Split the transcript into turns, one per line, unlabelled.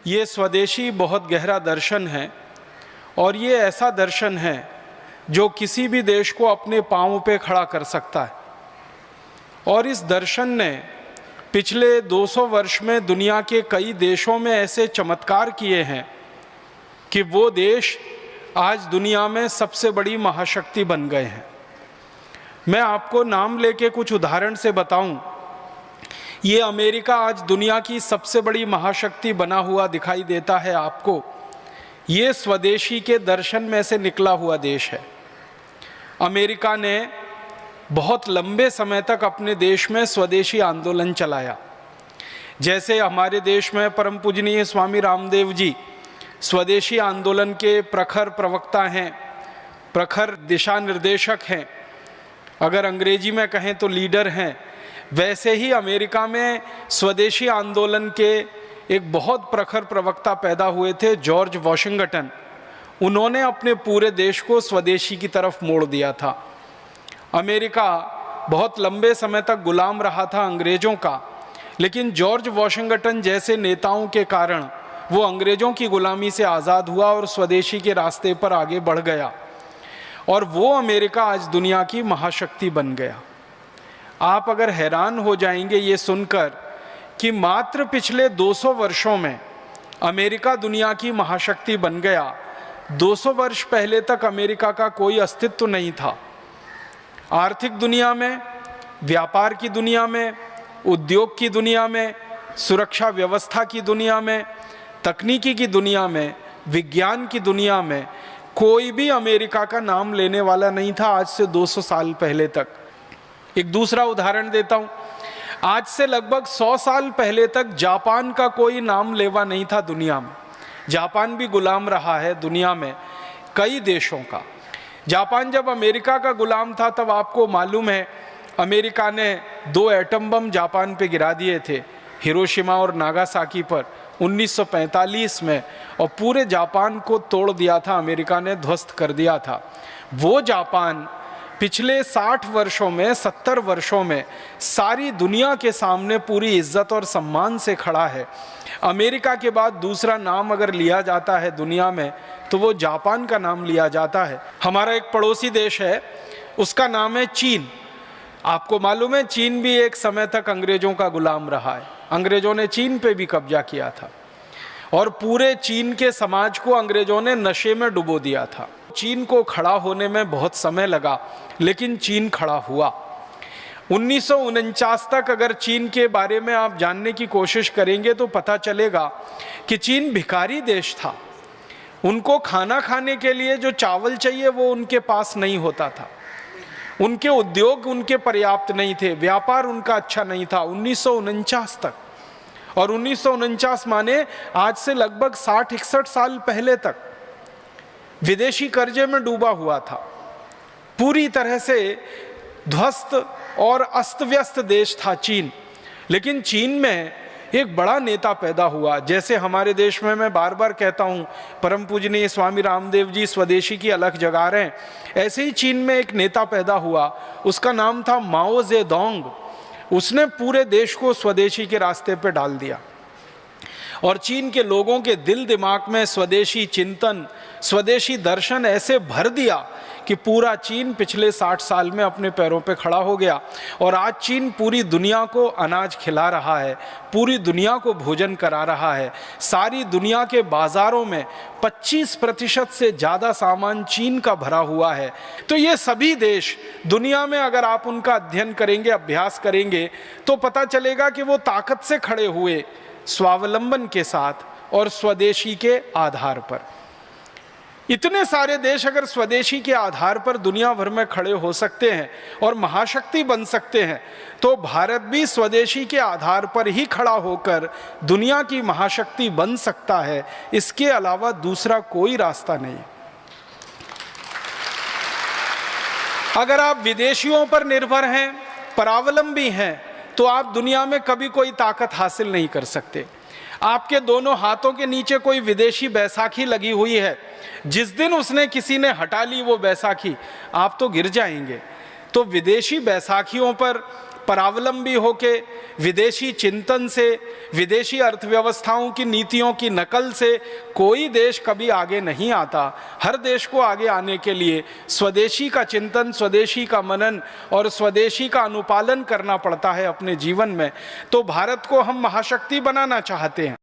ये स्वदेशी बहुत गहरा दर्शन है और ये ऐसा दर्शन है जो किसी भी देश को अपने पांव पे खड़ा कर सकता है। और इस दर्शन ने पिछले 200 वर्ष में दुनिया के कई देशों में ऐसे चमत्कार किए हैं कि वो देश आज दुनिया में सबसे बड़ी महाशक्ति बन गए हैं। मैं आपको नाम लेके कुछ उदाहरण से बताऊं, ये अमेरिका आज दुनिया की सबसे बड़ी महाशक्ति बना हुआ दिखाई देता है आपको। ये स्वदेशी के दर्शन में से निकला हुआ देश है। अमेरिका ने बहुत लंबे समय तक अपने देश में स्वदेशी आंदोलन चलाया। जैसे हमारे देश में परम पूजनीय स्वामी रामदेव जी स्वदेशी आंदोलन के प्रखर प्रवक्ता हैं, प्रखर दिशा निर्देशक हैं, अगर अंग्रेजी में कहें तो लीडर हैं। वैसे ही अमेरिका में स्वदेशी आंदोलन के एक बहुत प्रखर प्रवक्ता पैदा हुए थे, जॉर्ज वॉशिंगटन। उन्होंने अपने पूरे देश को स्वदेशी की तरफ मोड़ दिया था। अमेरिका बहुत लंबे समय तक गुलाम रहा था अंग्रेज़ों का, लेकिन जॉर्ज वॉशिंगटन जैसे नेताओं के कारण वो अंग्रेज़ों की गुलामी से आज़ाद हुआ और स्वदेशी के रास्ते पर आगे बढ़ गया और वो अमेरिका आज दुनिया की महाशक्ति बन गया। आप अगर हैरान हो जाएंगे ये सुनकर कि मात्र पिछले 200 वर्षों में अमेरिका दुनिया की महाशक्ति बन गया। 200 वर्ष पहले तक अमेरिका का कोई अस्तित्व नहीं था। आर्थिक दुनिया में, व्यापार की दुनिया में, उद्योग की दुनिया में, सुरक्षा व्यवस्था की दुनिया में, तकनीकी की दुनिया में, विज्ञान की दुनिया में कोई भी अमेरिका का नाम लेने वाला नहीं था आज से 200 साल पहले तक। एक दूसरा उदाहरण देता हूँ, आज से लगभग 100 साल पहले तक जापान का कोई नाम लेवा नहीं था दुनिया में। जापान भी गुलाम रहा है दुनिया में कई देशों का। जापान जब अमेरिका का गुलाम था तब आपको मालूम है अमेरिका ने 2 एटम बम जापान पे गिरा दिए थे, हिरोशिमा और नागासाकी पर 1945 में, और पूरे जापान को तोड़ दिया था अमेरिका ने, ध्वस्त कर दिया था। वो जापान पिछले 60 वर्षों में, 70 वर्षों में सारी दुनिया के सामने पूरी इज्जत और सम्मान से खड़ा है। अमेरिका के बाद दूसरा नाम अगर लिया जाता है दुनिया में तो वो जापान का नाम लिया जाता है। हमारा एक पड़ोसी देश है, उसका नाम है चीन। आपको मालूम है चीन भी एक समय तक अंग्रेजों का गुलाम रहा है। अंग्रेजों ने चीन पे भी कब्जा किया था और पूरे चीन के समाज को अंग्रेजों ने नशे में डुबो दिया था। चीन को खड़ा होने में बहुत समय लगा, लेकिन चीन खड़ा हुआ। 1949 तक अगर चीन के बारे में आप जानने की कोशिश करेंगे तो पता चलेगा कि चीन भिखारी देश था। उनको खाना खाने के लिए जो चावल चाहिए वो उनके पास नहीं होता था। उनके उद्योग उनके पर्याप्त नहीं थे, व्यापार उनका अच्छा नहीं था 1949 तक। और 1949 माने आज से लगभग 60-61 साल पहले तक विदेशी कर्जे में डूबा हुआ था। पूरी तरह से ध्वस्त और अस्त व्यस्त देश था चीन। लेकिन चीन में एक बड़ा नेता पैदा हुआ। जैसे हमारे देश में मैं बार बार कहता हूँ परम पूजनीय स्वामी रामदेव जी स्वदेशी की अलख जगा रहे हैं, ऐसे ही चीन में एक नेता पैदा हुआ, उसका नाम था माओ जेडोंग। उसने पूरे देश को स्वदेशी के रास्ते पे डाल दिया और चीन के लोगों के दिल दिमाग में स्वदेशी चिंतन, स्वदेशी दर्शन ऐसे भर दिया कि पूरा चीन पिछले 60 साल में अपने पैरों पे खड़ा हो गया। और आज चीन पूरी दुनिया को अनाज खिला रहा है, पूरी दुनिया को भोजन करा रहा है। सारी दुनिया के बाज़ारों में 25% से ज़्यादा सामान चीन का भरा हुआ है। तो ये सभी देश दुनिया में अगर आप उनका अध्ययन करेंगे, अभ्यास करेंगे तो पता चलेगा कि वो ताकत से खड़े हुए, स्वावलंबन के साथ और स्वदेशी के आधार पर। इतने सारे देश अगर स्वदेशी के आधार पर दुनिया भर में खड़े हो सकते हैं और महाशक्ति बन सकते हैं, तो भारत भी स्वदेशी के आधार पर ही खड़ा होकर दुनिया की महाशक्ति बन सकता है। इसके अलावा दूसरा कोई रास्ता नहीं। अगर आप विदेशियों पर निर्भर हैं, परावलंबी हैं, तो आप दुनिया में कभी कोई ताकत हासिल नहीं कर सकते। आपके दोनों हाथों के नीचे कोई विदेशी बैसाखी लगी हुई है, जिस दिन उसने किसी ने हटा ली वो बैसाखी, आप तो गिर जाएंगे। तो विदेशी बैसाखियों पर, परावलंबी होके विदेशी चिंतन से, विदेशी अर्थव्यवस्थाओं की नीतियों की नकल से कोई देश कभी आगे नहीं आता। हर देश को आगे आने के लिए स्वदेशी का चिंतन, स्वदेशी का मनन और स्वदेशी का अनुपालन करना पड़ता है अपने जीवन में। तो भारत को हम महाशक्ति बनाना चाहते हैं,